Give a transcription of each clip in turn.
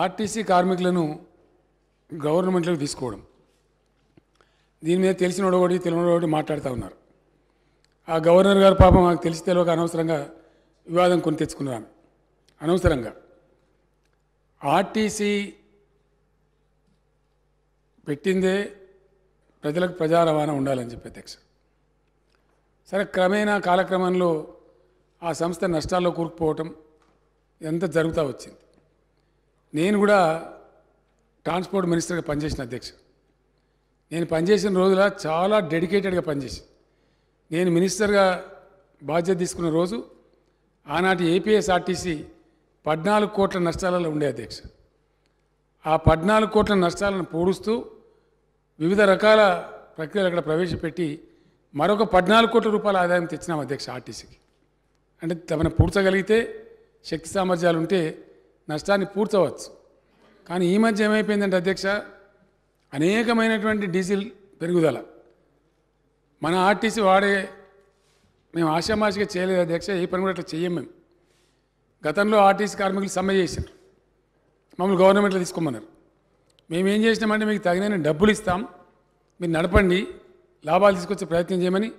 RTC కార్మికులను గవర్నమెంట్లోకి తీసుకోవడం, దీని మీద తెలిసినోడు ఒకటి తెలియనోడు ఒకటి మాట్లాడుతూ ఉన్నారు. ఆ గవర్నర్ గారు పాపం మాకు తెలిసి తెలియక అనవసరంగా వివాదం కొని తెచ్చుకున్నారు. అనవసరంగా ఆర్టీసీ పెట్టిందే ప్రజలకు ప్రజా రవాణా ఉండాలని చెప్పి అధ్యక్ష. సరే, క్రమేణా కాలక్రమంలో ఆ సంస్థ నష్టాల్లో కూరుకుపోవటం ఇదంతా జరుగుతూ వచ్చింది. నేను కూడా ట్రాన్స్పోర్ట్ మినిస్టర్గా పనిచేసిన అధ్యక్ష. నేను పనిచేసిన రోజుల చాలా డెడికేటెడ్గా పనిచేసి, నేను మినిస్టర్గా బాధ్యత తీసుకున్న రోజు ఆనాటి ఏపీఎస్ఆర్టీసీ 14 కోట్ల నష్టాలలో ఉండే అధ్యక్ష. ఆ 14 కోట్ల నష్టాలను పూడుస్తూ వివిధ రకాల ప్రక్రియలు అక్కడ ప్రవేశపెట్టి మరొక 14 కోట్ల రూపాయల ఆదాయం తెచ్చినాం అధ్యక్ష ఆర్టీసీకి. అంటే తమను పూడ్చగలిగితే, శక్తి సామర్థ్యాలు ఉంటే నష్టాన్ని పూడ్చవచ్చు. కానీ ఈ మధ్య ఏమైపోయిందంటే అధ్యక్ష, అనేకమైనటువంటి డీజిల్ పెరుగుదల మన ఆర్టీసీ వాడే, మేము ఆషామాషిగా చేయలేదు అధ్యక్ష, ఏ పని కూడా అట్లా చెయ్యం మేము. గతంలో ఆర్టీసీ కార్మికులు సమ్మె చేశారు, మమ్మల్ని గవర్నమెంట్లో తీసుకోమన్నారు. మేమేం చేసినామంటే మీకు తగిన డబ్బులు ఇస్తాం, మీరు నడపండి, లాభాలు తీసుకొచ్చే ప్రయత్నం చేయమని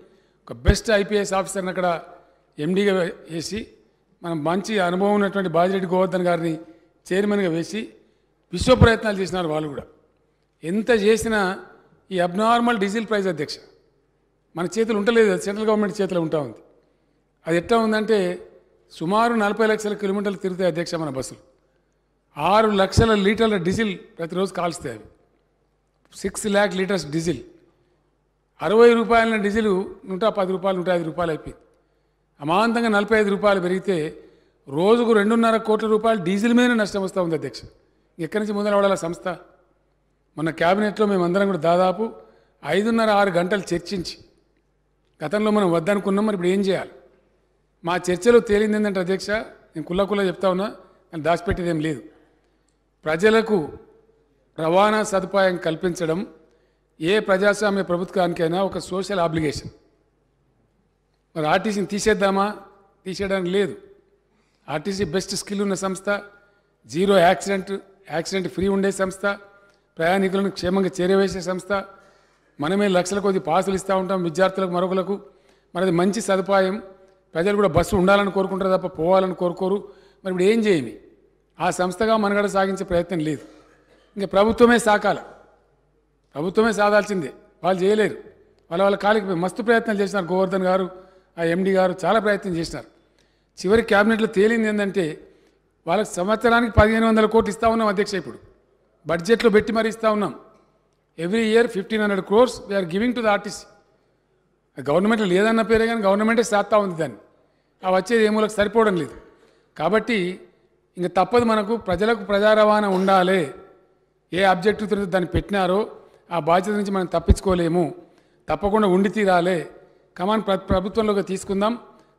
ఒక బెస్ట్ ఐపీఎస్ ఆఫీసర్ని అక్కడ ఎండీగా వేసి, మనం మంచి అనుభవం ఉన్నటువంటి బాజిరెడ్డి గోవర్ధన్ గారిని చైర్మన్గా వేసి విశ్వ ప్రయత్నాలు చేసినారు వాళ్ళు కూడా. ఎంత చేసినా ఈ అబ్నార్మల్ డీజిల్ ప్రైస్ అధ్యక్ష మన చేతులు ఉండలేదు, సెంట్రల్ గవర్నమెంట్ చేతిలో ఉంటా ఉంది. అది ఎట్లా ఉందంటే సుమారు 40 లక్షల కిలోమీటర్లు తిరుగుతాయి అధ్యక్ష మన బస్సులు. 6 లక్షల లీటర్ల డీజిల్ ప్రతిరోజు కాల్స్తాయి. అవి 6 lakh లీటర్స్ డీజిల్. 60 రూపాయల డీజిల్ 110 రూపాయలు 105 రూపాయలు అయిపోయింది. అమాంతంగా 45 రూపాయలు పెరిగితే రోజుకు 2.5 కోట్ల రూపాయలు డీజిల్ మీద నష్టం వస్తూ ఉంది అధ్యక్ష. ఎక్కడి నుంచి మొదలవడాల సంస్థ? మన క్యాబినెట్లో మేమందరం కూడా దాదాపు 5.5-6 గంటలు చర్చించి, గతంలో మనం వద్దనుకున్నాం, మరి ఇప్పుడు ఏం చేయాలి? మా చర్చలో తేలింది ఏంటంటే అధ్యక్ష, నేను కుల్ల చెప్తా ఉన్నా, నేను దాచిపెట్టేది ఏం లేదు. ప్రజలకు రవాణా సదుపాయం కల్పించడం ఏ ప్రజాస్వామ్య ప్రభుత్వానికైనా ఒక సోషల్ ఆబ్లిగేషన్. మరి ఆర్టీసీని తీసేద్దామా? తీసేయడానికి లేదు. ఆర్టీసీ బెస్ట్ స్కిల్ ఉన్న సంస్థ, జీరో యాక్సిడెంట్ ఫ్రీ ఉండే సంస్థ, ప్రయాణికులను క్షేమంగా చేరవేసే సంస్థ. మనమే లక్షల కొద్ది పాసులు ఇస్తూ ఉంటాం విద్యార్థులకు, మరొకలకు. మరి అది మంచి సదుపాయం. ప్రజలు కూడా బస్సు ఉండాలని కోరుకుంటారు తప్ప పోవాలని కోరుకోరు. మరి ఇప్పుడు ఏం చేయమి? ఆ సంస్థగా మనగడ సాగించే ప్రయత్నం లేదు. ఇంకా ప్రభుత్వమే సాకాల, ప్రభుత్వమే సాధాల్సిందే. వాళ్ళు చేయలేరు. వాళ్ళ కాలికి మస్తు ప్రయత్నాలు చేసినారు. గోవర్ధన్ గారు, ఆ ఎండీ గారు చాలా ప్రయత్నం చేసినారు. చివరి క్యాబినెట్లో తేలింది ఏంటంటే వాళ్ళకి సంవత్సరానికి 1500 కోట్లు ఇస్తూ ఉన్నాం అధ్యక్ష. ఇప్పుడు బడ్జెట్లో పెట్టి మరీ ఇస్తూ ఉన్నాం. Every year 1500 crores we are giving to the RTC. గవర్నమెంట్లో లేదన్న పేరే కానీ గవర్నమెంటే సాత్తా ఉంది దాన్ని. ఆ వచ్చేది ఏమూలకు సరిపోవడం లేదు. కాబట్టి ఇంక తప్పదు, మనకు ప్రజలకు ప్రజా రవాణా ఉండాలి. ఏ ఆబ్జెక్టివ్తో దాన్ని పెట్టినారో ఆ బాధ్యత నుంచి మనం తప్పించుకోలేము. తప్పకుండా ఉండి తీరాలి. కమాన్ ప్రభుత్వంలోకి తీసుకుందాం.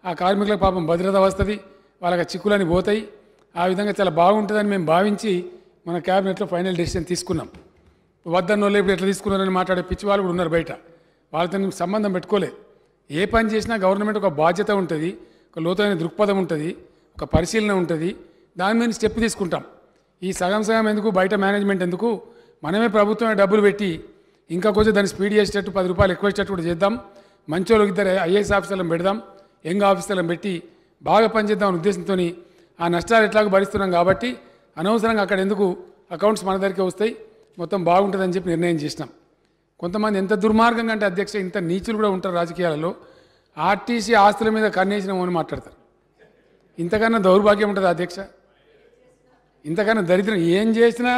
ఆ కార్మికులకు పాపం భద్రత వస్తుంది, వాళ్ళకి చిక్కులని పోతాయి. ఆ విధంగా చాలా బాగుంటుందని మేము భావించి మన క్యాబినెట్లో ఫైనల్ డెసిషన్ తీసుకున్నాం. వద్దన్నోళ్ళు ఇప్పుడు ఎట్లా తీసుకున్నారని మాట్లాడే పిచ్చి వాళ్ళు కూడా ఉన్నారు బయట. వాళ్ళతో సంబంధం పెట్టుకోలే. ఏ పని చేసినా గవర్నమెంట్ ఒక బాధ్యత ఉంటుంది, ఒక లోతైన దృక్పథం ఉంటుంది, ఒక పరిశీలన ఉంటుంది. దాని మీద స్టెప్ తీసుకుంటాం. ఈ సగం ఎందుకు, బయట మేనేజ్మెంట్ ఎందుకు? మనమే ప్రభుత్వమే డబ్బులు పెట్టి ఇంకా కొంచెం దాన్ని స్పీడ్ చేసేటట్టు 10 రూపాయలు ఎక్కువ ఇచ్చేటట్టు కూడా చేద్దాం. మంచోళ్ళకి 2 ఐఏఎస్ ఆఫీసర్లను పెడదాం, యంగ్ ఆఫీసర్లను పెట్టి బాగా పనిచేద్దాం అనే ఉద్దేశంతో ఆ నష్టాలు ఎట్లాగో భరిస్తున్నాం కాబట్టి అనవసరంగా అక్కడ ఎందుకు, అకౌంట్స్ మన దగ్గరికి వస్తాయి, మొత్తం బాగుంటుందని చెప్పి నిర్ణయం చేసినాం. కొంతమంది ఎంత దుర్మార్గంగా అంటే అధ్యక్ష, ఇంత నీచులు కూడా ఉంటారు రాజకీయాలలో. ఆర్టీసీ ఆస్తుల మీద కన్నేసినామని మాట్లాడతారు. ఇంతకన్నా దౌర్భాగ్యం ఉంటుంది అధ్యక్ష? ఇంతకన్నా దరిద్రం ఏం చేసినా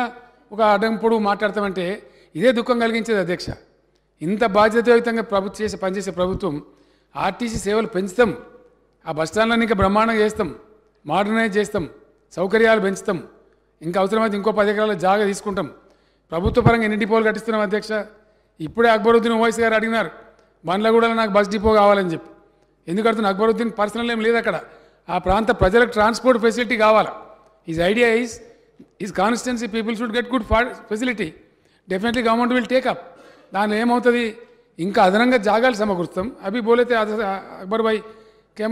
ఒక అడ్డంపుడు మాట్లాడతామంటే ఇదే దుఃఖం కలిగించేది అధ్యక్ష. ఇంత బాధ్యతాయుతంగా పనిచేసే ప్రభుత్వం ఆర్టీసీ సేవలు పెంచుతాం, ఆ బస్టాండ్లను ఇంకా బ్రహ్మాండంగా చేస్తాం, మోడర్నైజ్ చేస్తాం, సౌకర్యాలు పెంచుతాం, ఇంకా అవసరమైతే ఇంకో 10 ఎకరాల జాగా తీసుకుంటాం. ప్రభుత్వ పరంగా ఎన్ని డిపోలు కట్టిస్తున్నాం అధ్యక్ష? ఇప్పుడే అక్బరుద్దీన్ ఓవైసీ గారు అడిగినారు, బండ్లగూడలో నాకు బస్ డిపో కావాలని చెప్పి. ఎందుకు అడుగుతున్నా? అక్బరుద్దీన్ పర్సనల్ ఏం లేదు అక్కడ. ఆ ప్రాంత ప్రజలకు ట్రాన్స్పోర్ట్ ఫెసిలిటీ కావాలా. His idea is constituency people should get good facility. Definitely government will take up. దానిలో ఏమవుతుంది, ఇంకా అదనంగా జాగాలు సమకూరుస్తాం. అభి బోలేతే అక్బర్ భాई क्या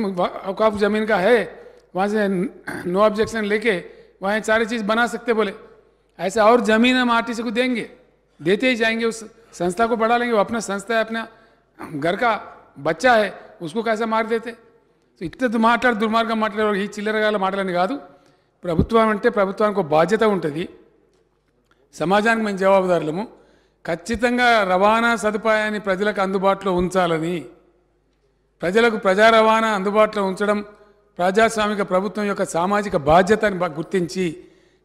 औकाफ ज़मीन का है, वहाँ से नो ऑब्जेक्शन लेके वहाँ सारी चीज़ बना सकते बोले. ऐसे और ज़मीन हम आरटीसी को देंगे, देते ही जाएंगे, उस संस्था को बढ़ा लेंगे। वो अपना संस्था है, अपना घर का बच्चा है, उसको कैसे मार देते? సో ఇట్లా దుర్మార్గం మాట్లాడే ఈ చిల్లరగాల మాటలని కాదు. ప్రభుత్వం అంటే ప్రభుత్వానికి ఒక బాధ్యత ఉంటుంది, సమాజానికి మేము జవాబుదారులము. ఖచ్చితంగా రవాణా సదుపాయాన్ని ప్రజలకు అందుబాటులో ఉంచాలని, ప్రజలకు ప్రజా రవాణా అందుబాటులో ఉంచడం ప్రజాస్వామిక ప్రభుత్వం యొక్క సామాజిక బాధ్యతని గుర్తించి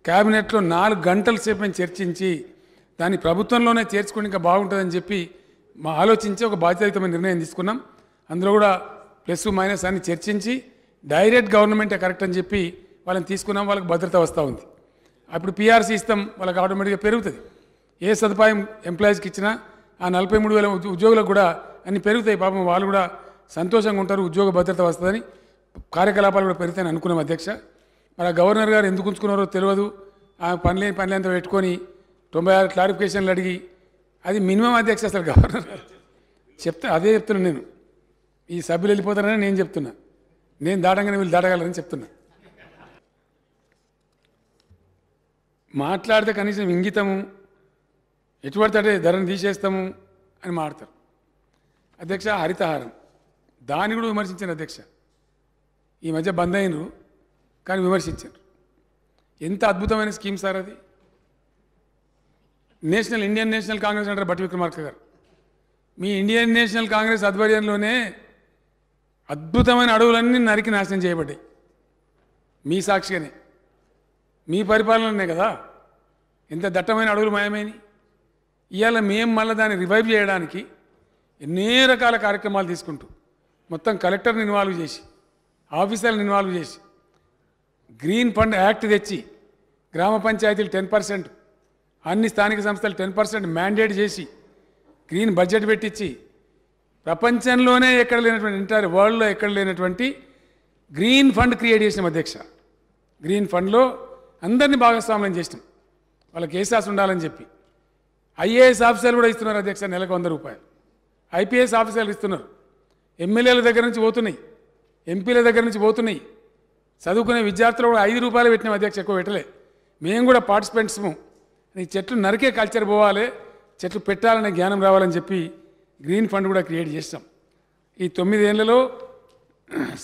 క్యాబినెట్లో 4 గంటల సేపు మేము చర్చించి దాన్ని ప్రభుత్వంలోనే చేర్చుకుని ఇంకా బాగుంటుందని చెప్పి మా ఆలోచించి ఒక బాధ్యతాయుతమైన నిర్ణయం తీసుకున్నాం. అందులో కూడా ప్లస్ మైనస్ అన్ని చర్చించి డైరెక్ట్ గవర్నమెంటే కరెక్ట్ అని చెప్పి వాళ్ళని తీసుకున్నాం. వాళ్ళకి భద్రత వస్తూ ఉంది. అప్పుడు పీఆర్సీ ఇస్తాం, వాళ్ళకి ఆటోమేటిక్గా పెరుగుతుంది. ఏ సదుపాయం ఎంప్లాయీస్కి ఇచ్చినా ఆ 43,000 ఉద్యోగులకు కూడా అన్ని పెరుగుతాయి. పాపం వాళ్ళు కూడా సంతోషంగా ఉంటారు, ఉద్యోగ భద్రత వస్తుందని, కార్యకలాపాలు కూడా పెరుగుతాయని అనుకున్నాం అధ్యక్ష. మరి ఆ గవర్నర్ గారు ఎందుకు ఉంచుకున్నారో తెలియదు. ఆ పనులంతా పెట్టుకొని 96 క్లారిఫికేషన్లు అడిగి, అది మినిమం అధ్యక్ష. అసలు గవర్నర్ గారు అదే చెప్తున్నాను నేను. ఈ సభ్యులు వెళ్ళిపోతారని నేను చెప్తున్నా, నేను దాటంగానే వీళ్ళు దాటగలరని చెప్తున్నా. మాట్లాడితే కనీసం ఇంగితము, ఎటువంటి ధరను తీసేస్తాము అని మాడతారు అధ్యక్ష. హరితహారం దాన్ని కూడా విమర్శించాను అధ్యక్ష. ఈ మధ్య బంద్ అయినరు కానీ విమర్శించారు. ఎంత అద్భుతమైన స్కీమ్ సార్ అది. ఇండియన్ నేషనల్ కాంగ్రెస్ అంటారు భట్టి విక్రమార్క గారు. మీ ఇండియన్ నేషనల్ కాంగ్రెస్ ఆధ్వర్యంలోనే అద్భుతమైన అడవులన్నీ నరికి నాశనం చేయబడ్డాయి. మీ సాక్షిగానే, మీ పరిపాలననే కదా ఎంత దట్టమైన అడవులు మాయమైనవి. ఇవాళ మేము మళ్ళీ దాన్ని రివైవ్ చేయడానికి ఎన్నో రకాల కార్యక్రమాలు తీసుకుంటూ మొత్తం కలెక్టర్ని ఇన్వాల్వ్ చేసి, ఆఫీసర్లను ఇన్వాల్వ్ చేసి, గ్రీన్ ఫండ్ యాక్ట్ తెచ్చి గ్రామ పంచాయతీలు 10%, అన్ని స్థానిక సంస్థలు 10% మ్యాండేట్ చేసి, గ్రీన్ బడ్జెట్ పెట్టించి, ప్రపంచంలోనే ఎక్కడ లేనటువంటి, ఎంటైర్ వరల్డ్లో ఎక్కడ లేనటువంటి గ్రీన్ ఫండ్ క్రియేట్ చేసినాం అధ్యక్ష. గ్రీన్ ఫండ్లో అందరినీ భాగస్వామ్యం చేసినాం, వాళ్ళకి ఏసాస్ ఉండాలని చెప్పి. ఐఏఎస్ ఆఫీసర్లు కూడా ఇస్తున్నారు అధ్యక్ష, నెలకు 100 రూపాయలు. ఐపీఎస్ ఆఫీసర్లు ఇస్తున్నారు. ఎమ్మెల్యేల దగ్గర నుంచి పోతున్నాయి, ఎంపీల దగ్గర నుంచి పోతున్నాయి. చదువుకునే విద్యార్థులు కూడా 5 రూపాయలు పెట్టినాం అధ్యక్ష, ఎక్కువ పెట్టలే. మేము కూడా పార్టిసిపెంట్స్ము. ఈ చెట్లు నరికే కల్చర్ పోవాలి, చెట్లు పెట్టాలనే జ్ఞానం రావాలని చెప్పి గ్రీన్ ఫండ్ కూడా క్రియేట్ చేస్తాం. ఈ 9 ఏళ్లలో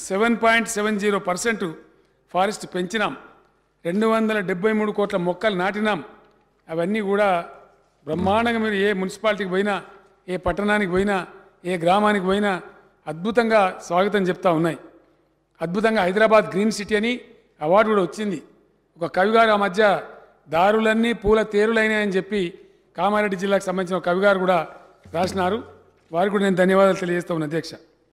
7.70% ఫారెస్ట్ పెంచినాం, 273 కోట్ల మొక్కలు నాటినాం. అవన్నీ కూడా బ్రహ్మాండంగా మీరు ఏ మున్సిపాలిటీకి పోయినా, ఏ పట్టణానికి పోయినా, ఏ గ్రామానికి పోయినా అద్భుతంగా స్వాగతం చెప్తా ఉన్నాయి. అద్భుతంగా హైదరాబాద్ గ్రీన్ సిటీ అని అవార్డు కూడా వచ్చింది. ఒక కవిగారు ఆ మధ్య దారులన్నీ పూల తేరులైనాయని చెప్పి కామారెడ్డి జిల్లాకు సంబంధించిన కవిగారు కూడా రాసినారు. వారికి కూడా నేను ధన్యవాదాలు తెలియజేస్తా ఉన్నాను అధ్యక్ష.